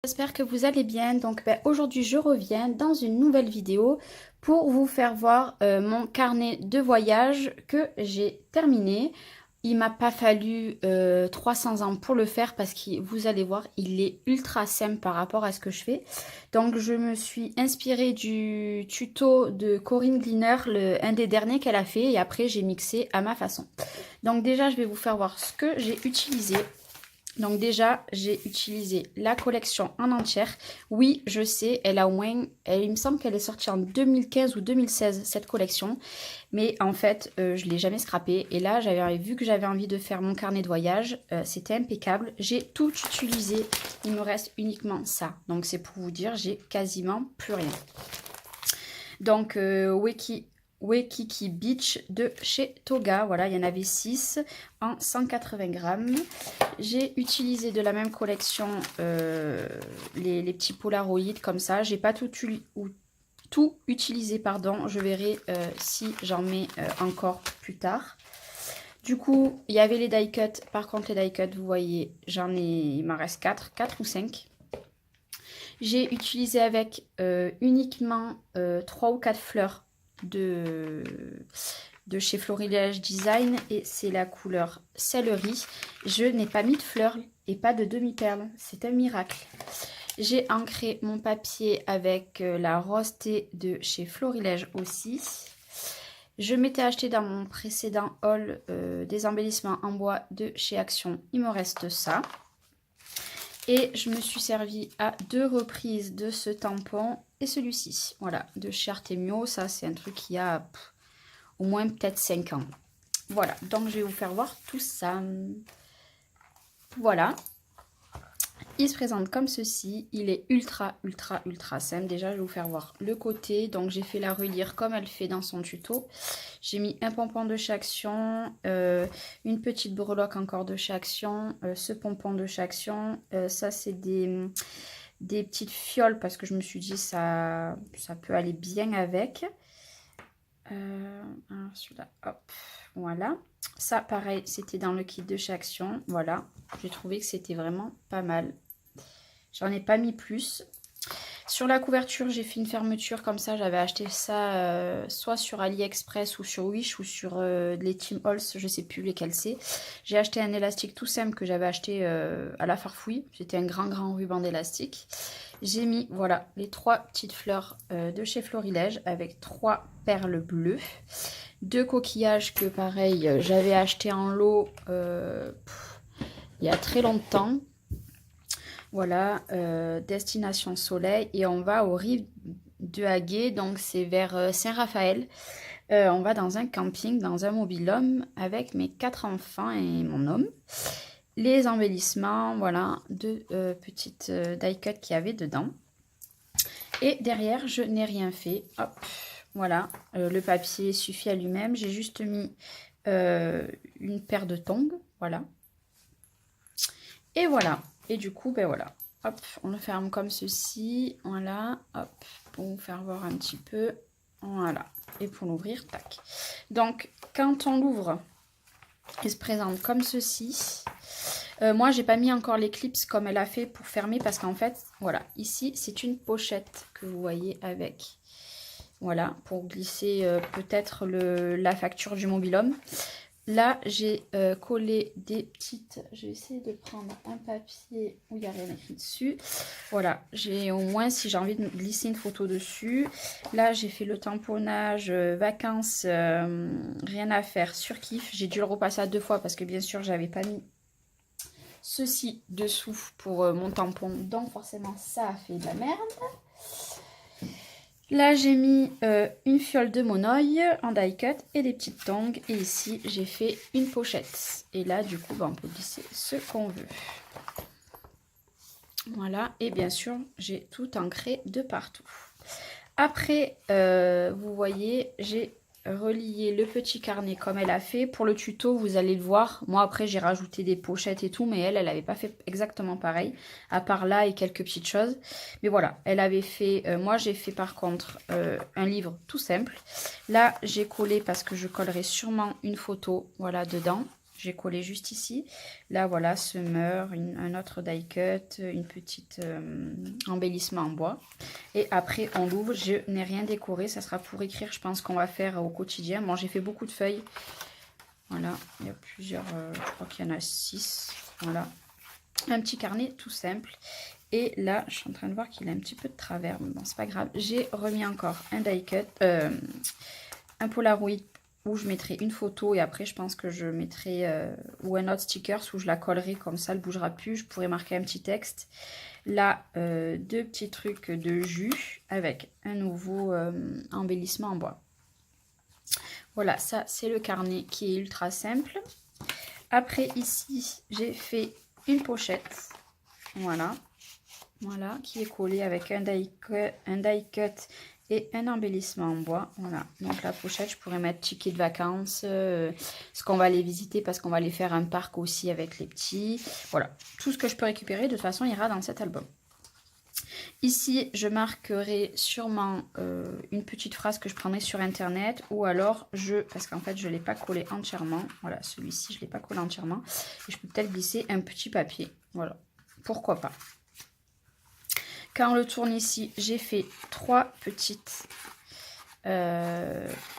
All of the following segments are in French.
J'espère que vous allez bien. Donc aujourd'hui je reviens dans une nouvelle vidéo pour vous faire voir mon carnet de voyage que j'ai terminé. Il m'a pas fallu 300 ans pour le faire parce que vous allez voir, il est ultra simple par rapport à ce que je fais. Donc je me suis inspirée du tuto de Corinne Gleaner, un des derniers qu'elle a fait, et après j'ai mixé à ma façon. Donc déjà je vais vous faire voir ce que j'ai utilisé. Donc déjà, j'ai utilisé la collection en entière. Oui, je sais, elle a au moins... il me semble qu'elle est sortie en 2015 ou 2016, cette collection. Mais en fait, je ne l'ai jamais scrappée. Et là, j'avais vu que j'avais envie de faire mon carnet de voyage. C'était impeccable. J'ai tout utilisé. Il me reste uniquement ça. Donc c'est pour vous dire, j'ai quasiment plus rien. Donc, Waikiki Beach de chez Toga. Voilà, il y en avait 6 en 180 grammes. J'ai utilisé de la même collection les petits Polaroid comme ça. J'ai pas tout utilisé, pardon. Je verrai si j'en mets encore plus tard. Du coup, il y avait les die cuts. Par contre, les die cuts, vous voyez, il m'en reste 4 ou 5. J'ai utilisé avec uniquement 3 ou 4 fleurs de chez Florilège Design et c'est la couleur céleri. Je n'ai pas mis de fleurs et pas de demi-perles. C'est un miracle. J'ai ancré mon papier avec la rose thé de chez Florilège aussi. Je m'étais acheté dans mon précédent haul des embellissements en bois de chez Action. Il me reste ça. Et je me suis servi à 2 reprises de ce tampon et celui-ci. Voilà, de chez Artemio. Ça, c'est un truc qui a au moins peut-être 5 ans. Voilà, donc je vais vous faire voir tout ça. Voilà. Il se présente comme ceci. Il est ultra simple. Déjà, je vais vous faire voir le côté. Donc, j'ai fait la reliure comme elle fait dans son tuto. J'ai mis un pompon de chez Action, une petite breloque encore de chez Action, ce pompon de chez Action. Ça, c'est des petites fioles parce que je me suis dit ça peut aller bien avec. Celui-là, hop, voilà. Ça, pareil, c'était dans le kit de chez Action. Voilà, j'ai trouvé que c'était vraiment pas mal. J'en ai pas mis plus. Sur la couverture, j'ai fait une fermeture comme ça. J'avais acheté ça soit sur AliExpress ou sur Wish ou sur les Team Halls. Je sais plus lesquels c'est. J'ai acheté un élastique tout simple que j'avais acheté à la Farfouille. C'était un grand ruban d'élastique. J'ai mis, voilà, les 3 petites fleurs de chez Florilège avec 3 perles bleues. 2 coquillages que, pareil, j'avais acheté en lot il y a très longtemps. Voilà, destination soleil. Et on va aux rives de Haguet, donc c'est vers Saint-Raphaël. On va dans un camping, dans un mobil-home avec mes 4 enfants et mon homme. Les embellissements, voilà, 2 petites die cuts qu'il y avait dedans. Et derrière, je n'ai rien fait. Hop, voilà, le papier suffit à lui-même. J'ai juste mis une paire de tongs, voilà. Et voilà. Et du coup, ben voilà. Hop, on le ferme comme ceci. Voilà, hop, pour vous faire voir un petit peu. Voilà. Et pour l'ouvrir, tac. Donc, quand on l'ouvre, il se présente comme ceci. Moi, j'ai pas mis encore les clips comme elle a fait pour fermer parce qu'en fait, voilà, ici, c'est une pochette que vous voyez avec. Voilà, pour glisser peut-être la facture du mobil-home. Là, j'ai collé des petites... Je vais essayer de prendre un papier où il n'y a rien écrit dessus. Voilà, j'ai au moins, si j'ai envie de glisser une photo dessus. Là, j'ai fait le tamponnage vacances, rien à faire, sur kiff. J'ai dû le repasser à 2 fois parce que bien sûr, j'avais pas mis ceci dessous pour mon tampon. Donc forcément, ça a fait de la merde. Là, j'ai mis une fiole de monoeil en die cut et des petites tongs. Et ici, j'ai fait une pochette. Et là, du coup, on peut glisser ce qu'on veut. Voilà. Et bien sûr, j'ai tout ancré de partout. Après, vous voyez, j'ai relié le petit carnet comme elle a fait. Pour le tuto, vous allez le voir. Moi, après, j'ai rajouté des pochettes et tout. Mais elle n'avait pas fait exactement pareil. À part là et quelques petites choses. Mais voilà, elle avait fait... moi, j'ai fait par contre un livre tout simple. Là, j'ai collé parce que je collerai sûrement une photo, voilà, dedans. J'ai collé juste ici. Là, voilà, Summer, un autre die cut, une petite embellissement en bois. Et après, on l'ouvre. Je n'ai rien décoré. Ça sera pour écrire, je pense qu'on va faire au quotidien. Bon, j'ai fait beaucoup de feuilles. Voilà, il y a plusieurs, je crois qu'il y en a 6. Voilà, un petit carnet tout simple. Et là, je suis en train de voir qu'il a un petit peu de travers. Mais bon, c'est pas grave. J'ai remis encore un die cut, un Polaroid où je mettrai une photo et après je pense que je mettrai ou un autre sticker où je la collerai comme ça elle bougera plus, je pourrais marquer un petit texte. Là 2 petits trucs de jus avec un nouveau embellissement en bois. Voilà, ça c'est le carnet qui est ultra simple. Après ici j'ai fait une pochette, voilà, qui est collée avec un die cut et un embellissement en bois. Voilà, donc la pochette, je pourrais mettre ticket de vacances, ce qu'on va aller visiter parce qu'on va aller faire un parc aussi avec les petits. Voilà, tout ce que je peux récupérer de toute façon ira dans cet album. Ici, je marquerai sûrement une petite phrase que je prendrai sur internet ou alors parce qu'en fait je ne l'ai pas collé entièrement. Voilà, celui-ci je ne l'ai pas collé entièrement. Et je peux peut-être glisser un petit papier. Voilà, pourquoi pas. Quand on le tourne ici, j'ai fait 3 petites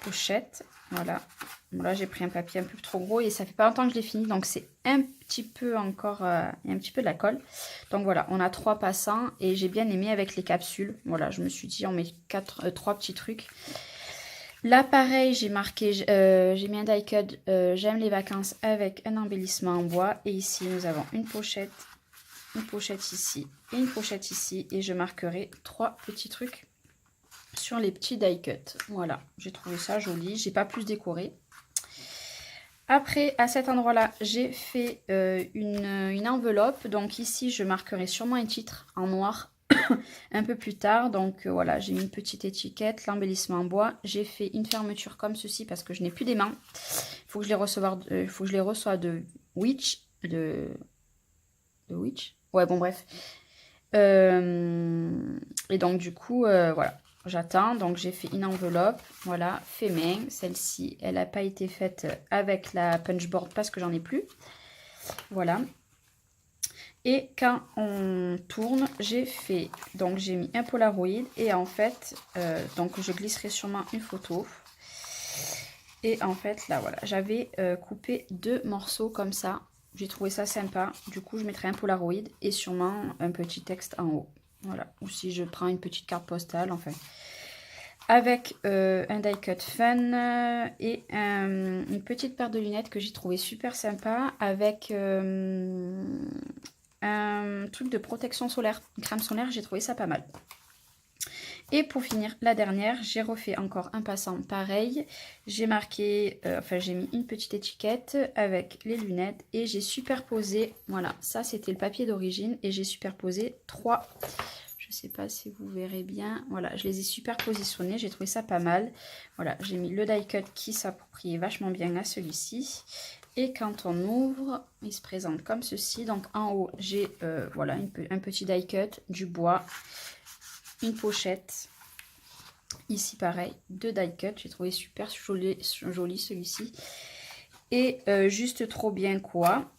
pochettes. Voilà. Bon, là, j'ai pris un papier un peu trop gros et ça fait pas longtemps que je l'ai fini. Donc, c'est un petit peu encore, il y a un petit peu de la colle. Donc, voilà, on a 3 passants et j'ai bien aimé avec les capsules. Voilà, je me suis dit, on met 3 petits trucs. Là, pareil, j'ai marqué, j'ai mis un die cut, j'aime les vacances avec un embellissement en bois. Et ici, nous avons une pochette ici et une pochette ici. Et je marquerai 3 petits trucs sur les petits die cut. Voilà, j'ai trouvé ça joli. J'ai pas plus décoré. Après, à cet endroit-là, j'ai fait une enveloppe. Donc ici, je marquerai sûrement un titre en noir un peu plus tard. Donc voilà, j'ai mis une petite étiquette, l'embellissement en bois. J'ai fait une fermeture comme ceci parce que je n'ai plus des mains. Il faut que je les reçoive de Witch. De Witch. Ouais, bon, bref. Et donc, du coup, voilà. J'attends, donc j'ai fait une enveloppe, voilà, fait main. Celle-ci, elle n'a pas été faite avec la punchboard parce que j'en ai plus. Voilà. Et quand on tourne, j'ai mis un Polaroid et en fait, donc je glisserai sûrement une photo. Et en fait, là, voilà, j'avais coupé 2 morceaux comme ça. J'ai trouvé ça sympa. Du coup, je mettrai un Polaroid et sûrement un petit texte en haut. Voilà, ou si je prends une petite carte postale, enfin. Avec un die cut fun et une petite paire de lunettes que j'ai trouvé super sympa avec un truc de protection solaire, une crème solaire, j'ai trouvé ça pas mal. Et pour finir, la dernière, j'ai refait encore un passant pareil. J'ai marqué, j'ai mis une petite étiquette avec les lunettes et j'ai superposé, voilà, ça c'était le papier d'origine et j'ai superposé 3. Je ne sais pas si vous verrez bien. Voilà, je les ai super positionnés. J'ai trouvé ça pas mal. Voilà, j'ai mis le die cut qui s'approprie vachement bien à celui-ci. Et quand on ouvre, il se présente comme ceci. Donc en haut, j'ai voilà, un petit die cut, du bois, une pochette. Ici, pareil, 2 die cut. J'ai trouvé super joli celui-ci. Et juste trop bien quoi.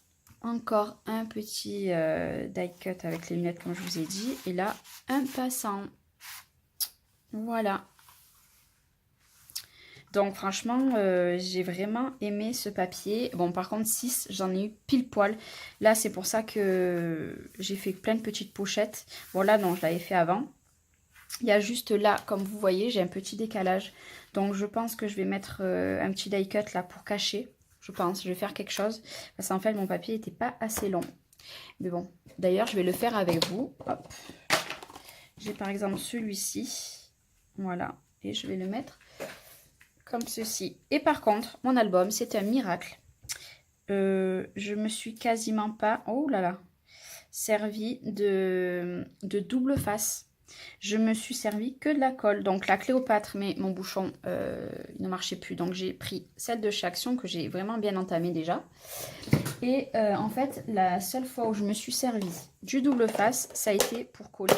Encore un petit die cut avec les lunettes comme je vous ai dit. Et là, un passant. Voilà. Donc franchement, j'ai vraiment aimé ce papier. Bon, par contre, 6, j'en ai eu pile poil. Là, c'est pour ça que j'ai fait plein de petites pochettes. Bon, là, non, je l'avais fait avant. Il y a juste là, comme vous voyez, j'ai un petit décalage. Donc, je pense que je vais mettre un petit die cut là pour cacher. Je pense, je vais faire quelque chose. Parce qu'en fait, mon papier n'était pas assez long. Mais bon, d'ailleurs, je vais le faire avec vous. J'ai par exemple celui-ci. Voilà. Et je vais le mettre comme ceci. Et par contre, mon album, c'est un miracle. Je me suis quasiment pas... Oh là là, servi de double face. Je me suis servi que de la colle, donc la Cléopâtre, mais mon bouchon il ne marchait plus. Donc j'ai pris celle de chez Action que j'ai vraiment bien entamée déjà. Et en fait, la seule fois où je me suis servi du double face, ça a été pour coller,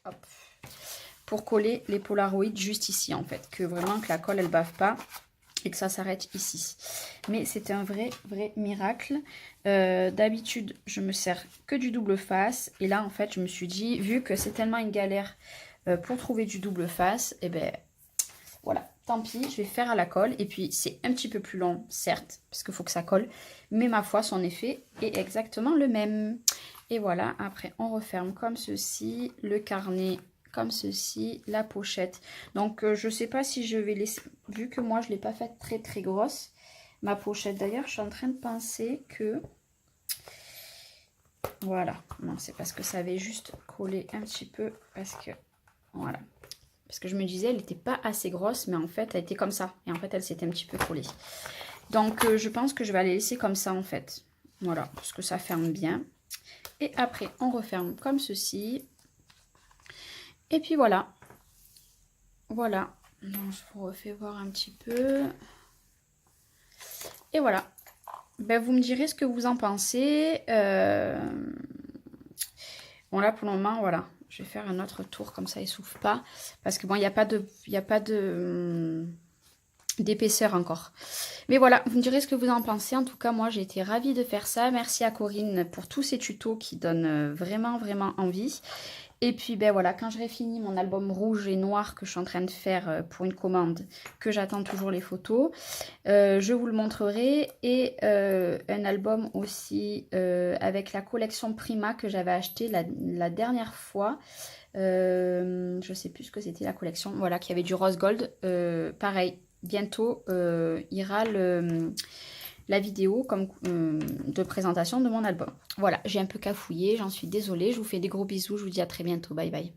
hop, pour coller les Polaroids juste ici en fait. Que vraiment que la colle elle bave pas. et que ça s'arrête ici. Mais c'était un vrai miracle. D'habitude, je me sers que du double face. Et là, en fait, je me suis dit, vu que c'est tellement une galère pour trouver du double face, et ben voilà, tant pis, je vais faire à la colle. Et puis, c'est un petit peu plus long, certes, parce qu'il faut que ça colle. Mais ma foi, son effet est exactement le même. Et voilà, après, on referme comme ceci, le carnet comme ceci, la pochette. Donc, je ne sais pas si je vais laisser, vu que moi, je ne l'ai pas faite très grosse, ma pochette. D'ailleurs, je suis en train de penser que, voilà, non, c'est parce que ça avait juste collé un petit peu, parce que, voilà. Parce que je me disais, elle n'était pas assez grosse, mais en fait, elle était comme ça. Et en fait, elle s'était un petit peu collée. Donc, je pense que je vais la laisser comme ça, en fait. Voilà, parce que ça ferme bien. Et après, on referme comme ceci. Et puis voilà. Voilà. Donc, je vous refais voir un petit peu. Et voilà. Ben, vous me direz ce que vous en pensez. Bon, là, pour le moment, voilà. Je vais faire un autre tour, comme ça, il ne souffle pas. Parce que bon, il n'y a pas d'épaisseur encore. Mais voilà, vous me direz ce que vous en pensez. En tout cas, moi, j'ai été ravie de faire ça. Merci à Corinne pour tous ces tutos qui donnent vraiment envie. Et puis, ben voilà, quand j'aurai fini mon album rouge et noir que je suis en train de faire pour une commande, que j'attends toujours les photos, je vous le montrerai. Et un album aussi avec la collection Prima que j'avais acheté la dernière fois. Je ne sais plus ce que c'était la collection. Voilà, qui avait du rose gold. Pareil, bientôt ira la vidéo comme, de présentation de mon album. Voilà, j'ai un peu cafouillé, j'en suis désolée. Je vous fais des gros bisous, je vous dis à très bientôt. Bye bye.